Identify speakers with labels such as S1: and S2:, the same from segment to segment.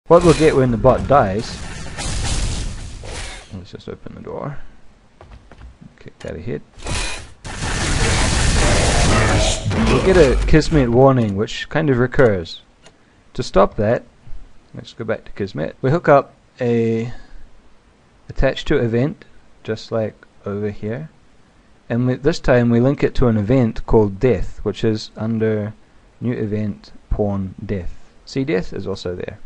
S1: What we'll get when the bot dies, let's just open the door, kick that ahead. We'll get a Kismet warning which kind of recurs. To stop that, let's go back to Kismet. We hook up a attached to event, just like over here, and this time we link it to an event called death, which is under new event pawn death. See, death is also there.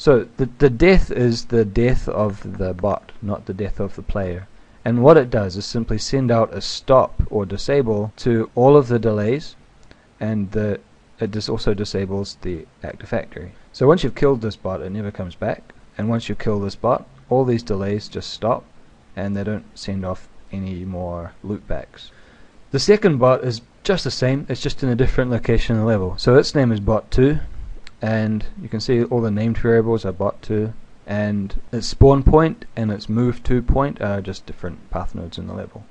S1: So the death is the death of the bot, not the death of the player. And what it does is simply send out a stop or disable to all of the delays, and it also disables the active factory. So once you've killed this bot, it never comes back, and once you kill this bot, all these delays just stop and they don't send off any more loopbacks. The second bot is just the same, it's just in a different location in the level. So its name is bot2, and you can see all the named variables are bot2, and its spawn point and its move to point are just different path nodes in the level.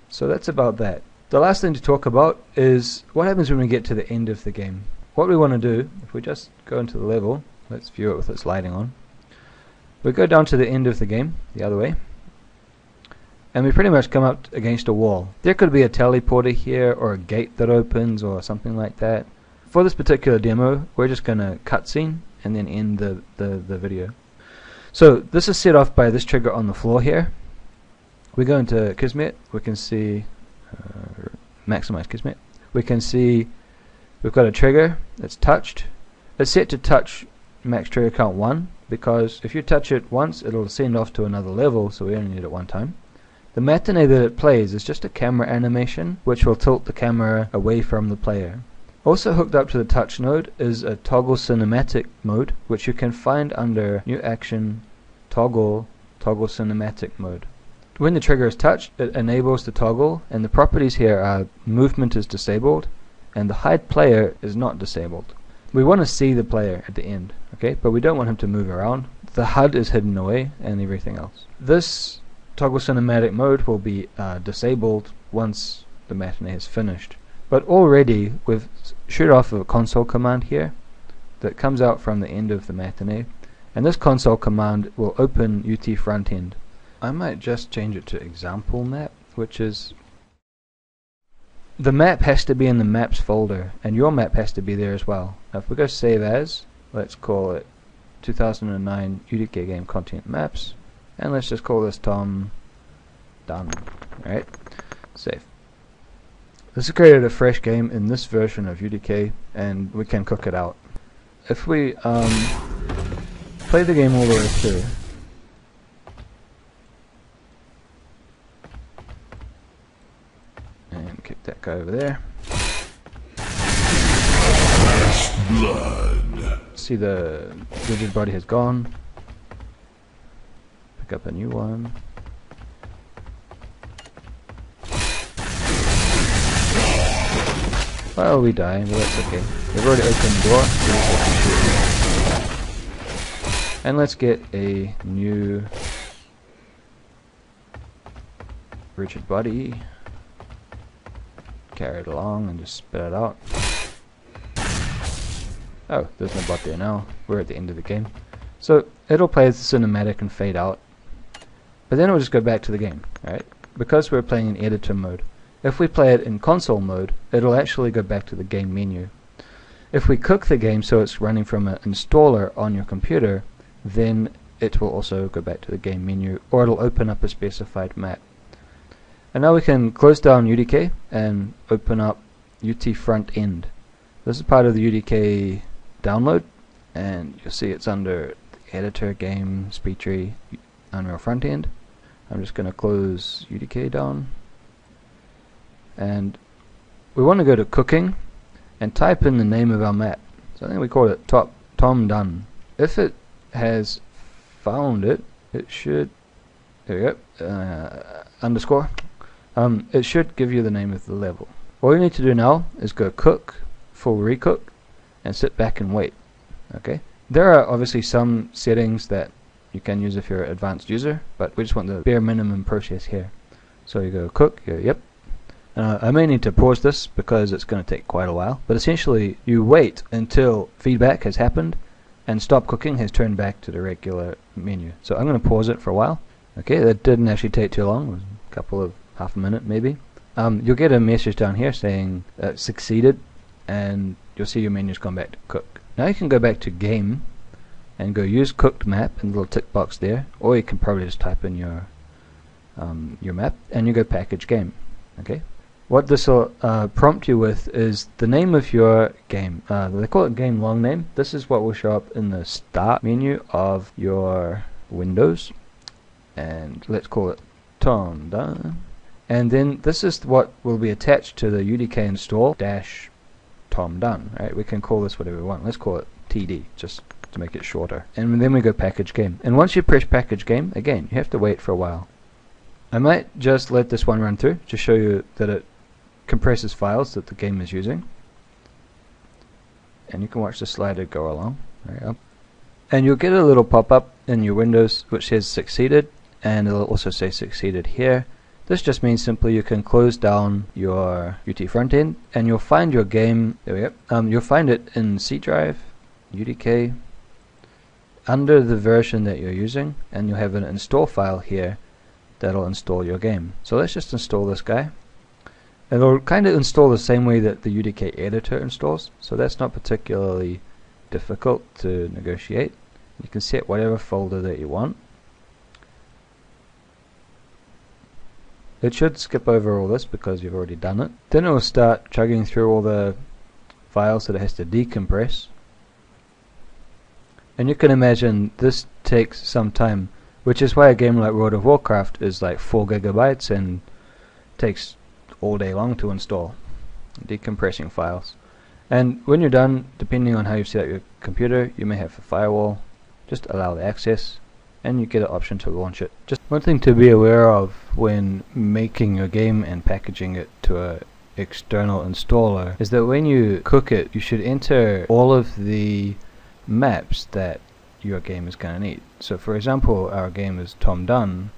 S1: So that's about that. The last thing to talk about is what happens when we get to the end of the game. What we want to do, if we just go into the level, let's view it with its lighting on. We go down to the end of the game, the other way, and we pretty much come up against a wall. There could be a teleporter here, or a gate that opens, or something like that. For this particular demo, we're just going to cutscene and then end the video. So this is set off by this trigger on the floor here. We go into Kismet, we can see maximize Kismet. We can see we've got a trigger that's touched. It's set to touch max trigger count 1, because if you touch it once it'll send off to another level, so we only need it one time. The matinee that it plays is just a camera animation which will tilt the camera away from the player. Also hooked up to the touch node is a toggle cinematic mode, which you can find under new action toggle cinematic mode. When the trigger is touched, it enables the toggle, and the properties here are movement is disabled and the hide player is not disabled. We want to see the player at the end, okay, but we don't want him to move around. The HUD is hidden away and everything else. This toggle cinematic mode will be disabled once the matinee is finished. But already we've shoot off a console command here that comes out from the end of the matinee, and this console command will open UT front end. I might just change it to example map, which is the map has to be in the maps folder, and your map has to be there as well. Now if we go save as, let's call it 2009 UDK game content maps, and let's just call this Tom done. Alright, save. This has created a fresh game in this version of UDK, and we can cook it out. If we play the game all the way through, and kick that guy over there. Blood. See the rigid body has gone. Pick up a new one. Well, we die, but that's okay. We've already opened the door, and let's get a new rigid body. Carry it along and just spit it out. Oh, there's no bot there now. We're at the end of the game. So it'll play the cinematic and fade out, but then it'll just go back to the game, right? Because we're playing in editor mode. If we play it in console mode, it'll actually go back to the game menu. If we cook the game so it's running from an installer on your computer, then it will also go back to the game menu, or it'll open up a specified map. And now we can close down UDK and open up UT front end. This is part of the UDK download, and you'll see it's under the editor, game, speed tree, Unreal front end. I'm just going to close UDK down, and we want to go to cooking and type in the name of our map. So I think we call it Tom Done. If it has found it, it should, there we go, underscore. It should give you the name of the level. All you need to do now is go cook, full recook, and sit back and wait. Okay. There are obviously some settings that you can use if you're an advanced user, but we just want the bare minimum process here. So you go cook, you go yep. I may need to pause this because it's going to take quite a while, but essentially you wait until feedback has happened, and stop cooking has turned back to the regular menu. So I'm going to pause it for a while. Okay, that didn't actually take too long. It was a couple of half a minute maybe. You'll get a message down here saying succeeded, and you'll see your menu's gone back to cook. Now you can go back to game and go use cooked map and the little tick box there, or you can probably just type in your map and you go package game. Okay. What this will prompt you with is the name of your game. They call it game long name. This is what will show up in the start menu of your Windows, and let's call it Tom Done. And then this is what will be attached to the UDK install dash Tom Done. Right? We can call this whatever we want. Let's call it TD just to make it shorter. And then we go package game. And once you press package game, again, you have to wait for a while. I might just let this one run through to show you that it compresses files that the game is using, and you can watch the slider go along. There you go. And you'll get a little pop-up in your Windows which says succeeded, and it'll also say succeeded here. This just means simply you can close down your UT front end and you'll find your game. There we go. You'll find it in C drive, UDK, under the version that you're using, and you'll have an install file here that'll install your game. So let's just install this guy. It'll kind of install the same way that the UDK editor installs, so that's not particularly difficult to negotiate. You can set whatever folder that you want. It should skip over all this because you've already done it. Then it will start chugging through all the files that it has to decompress. And you can imagine this takes some time, which is why a game like World of Warcraft is like 4 gigabytes and takes all day long to install, decompressing files. And when you're done, depending on how you've set up your computer, you may have a firewall, just allow the access, and you get an option to launch it. Just one thing to be aware of when making your game and packaging it to a external installer is that when you cook it, you should enter all of the maps that your game is going to need. So for example, our game is Tom Done,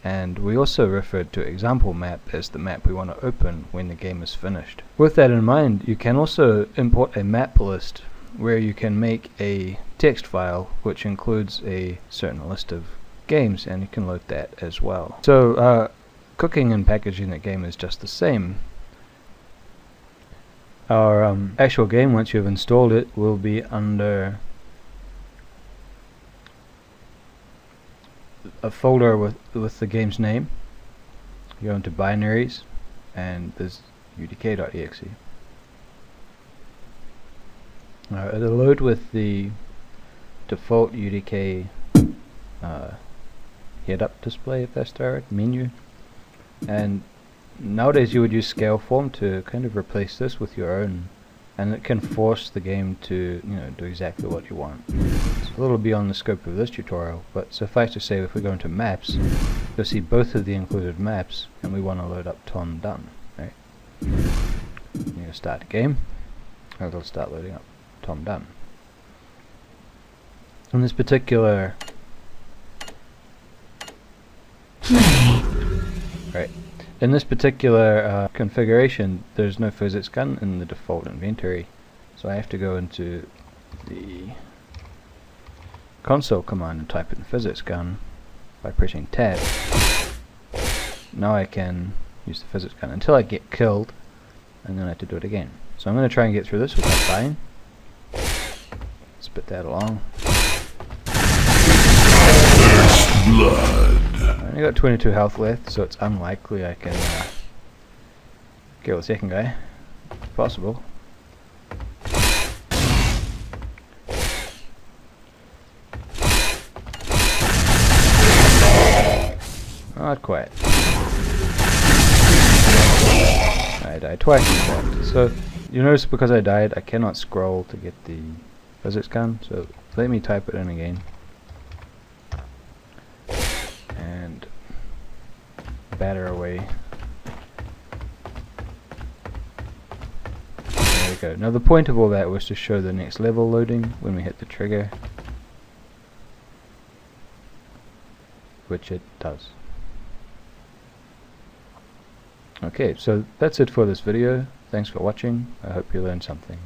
S1: and we also referred to example map as the map we want to open when the game is finished. With that in mind, you can also import a map list where you can make a text file which includes a certain list of games, and you can load that as well. So cooking and packaging that game is just the same. Our actual game, once you've installed it, will be under a folder with the game's name. You go into binaries and there's udk.exe. It'll load with the default UDK head-up display, if that's the right menu. And nowadays you would use scale form to kind of replace this with your own, and it can force the game to, do exactly what you want. It's a little beyond the scope of this tutorial, but suffice to say, if we go into maps, you'll see both of the included maps, and we want to load up Tom Done. Right? You start the game, and it'll start loading up Tom Done. In this particular In this particular configuration, there's no physics gun in the default inventory, so I have to go into the console command and type in physics gun by pressing tab. Now I can use the physics gun until I get killed, and then I have to do it again. So I'm going to try and get through this without dying. Spit that along.
S2: Blood.
S1: I only got 22 health left, so it's unlikely I can kill the second guy. It's possible. Not quite. I died twice in fact. So you notice because I died, I cannot scroll to get the physics gun, so let me type it in again. And batter away. There we go. Now the point of all that was to show the next level loading when we hit the trigger, which it does. Okay, so that's it for this video. Thanks for watching. I hope you learned something.